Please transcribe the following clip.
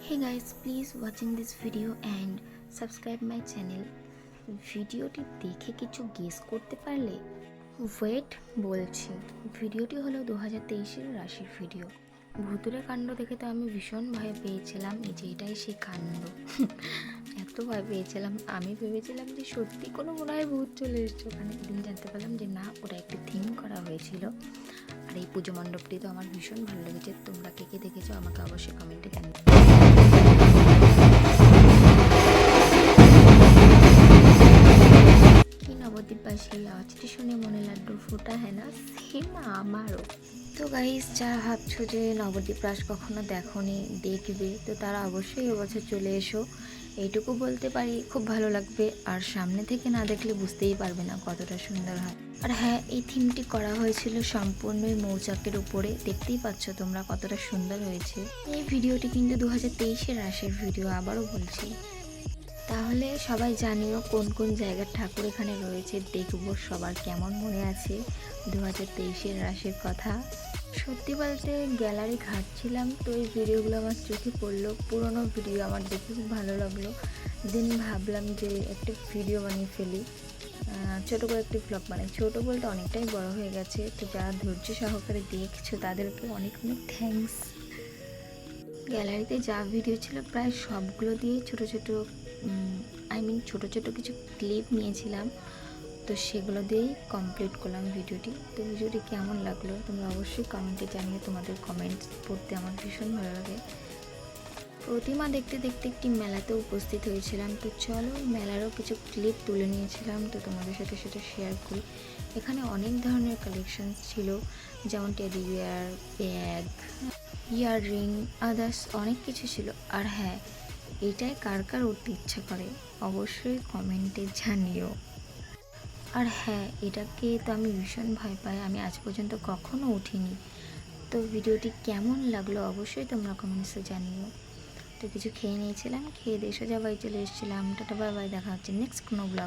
Hey guys, please watching this video and subscribe my channel. ভিডিওটি দেখে কিছু guess করতে পারলে? ওয়েট, বলছি। ভিডিওটি হলো 2023-এর রাশির ভিডিও। ভূতুরে কাণ্ড দেখে তো আমি ভীষণ ভয় পেয়েছিলাম, যে এটাই সেই কাণ্ড। এত ভয় পেয়েছিলাম, আমি ভেবেছিলাম যে সত্যি কোনো মনে হয় ভূত চলে এসছে ওখানে। দিন জানতে পারলাম যে না, ওটা একটি থিম করা হয়েছিল। আর এই পুজো মণ্ডপটি তো আমার ভীষণ ভালো লেগেছে। তোমরা কে কে দেখেছো আমাকে অবশ্যই কমেন্টে জানিও। নবদ্বীপবাসী আওয়াজটি শুনে মনে লাড্ডু ফোটা হ্যাঁ না, সেম আমারও। তো গাইস, যারা ভাবছো যে নবদ্বীপ রাস কখনো দেখোনি, দেখবে, তো তারা অবশ্যই এবছর চলে এসো। এইটুকু বলতে পারি, খুব ভালো লাগবে। আর সামনে থেকে না দেখলে বুঝতেই পারবে না কতটা সুন্দর হয়। আর হ্যাঁ, এই থিমটি করা হয়েছিল সম্পূর্ণই মৌচাকের উপরে। দেখতেই পাচ্ছ তোমরা কতটা সুন্দর হয়েছে। এই ভিডিওটি কিন্তু 2023-এর রাসের ভিডিও, আবারও বলছি। তাহলে সবাই জানিও কোন কোন জায়গার ঠাকুর এখানে রয়েছে, দেখবো সবার কেমন মনে আছে 2023-এর রাশির কথা। সত্যি বলতে গ্যালারি ঘাটছিলাম, তো এই ভিডিওগুলো আমার চোখে পড়লো। পুরোনো ভিডিও আমার দেখে খুব ভালো লাগলো। দিন ভাবলাম যে একটা ভিডিও বানিয়ে ফেলি, ছোটো করে একটি ভ্লগ বানাই। ছোটো বলতে অনেকটাই বড় হয়ে গেছে। তো যারা ধৈর্য সহকারে দেখছো তাদেরকে অনেক অনেক থ্যাঙ্কস। গ্যালারিতে যা ভিডিও ছিল প্রায় সবগুলো দিয়েই ছোটো ছোটো কিছু ক্লিপ নিয়েছিলাম। তো সেগুলো দিয়েই কমপ্লিট করলাম ভিডিওটি। তো ভিডিওটি কেমন লাগলো তোমরা অবশ্যই কমেন্টে জানিয়ে। তোমাদের কমেন্ট পড়তে আমার ভীষণ ভালো লাগে। প্রতিমা দেখতে দেখতে একটি মেলাতে উপস্থিত হয়েছিলাম। তো চলো, মেলারও কিছু ক্লিপ তুলে নিয়েছিলাম, তো তোমাদের সাথে সেটা শেয়ার করি। এখানে অনেক ধরনের কালেকশন ছিল, যেমন teddy bear, bag, earring, others অনেক কিছু ছিল। আর হ্যাঁ, এটাই কার কার উঠতে ইচ্ছা করে অবশ্যই কমেন্টে জানিও। আর হ্যাঁ, এটাকে তো আমি ভীষণ ভয় পাই, আমি আজ পর্যন্ত কখনো উঠিনি। তো ভিডিওটি কেমন লাগলো অবশ্যই তোমরা কমেন্টসে জানিও। তো কিছু খেয়ে নিয়েছিলাম, খেয়ে দিয়ে সোজা বাড়ি চলে এসেছিলাম। টাটা বাই বাই, দেখা হচ্ছে নেক্সট কোনো ব্লগ।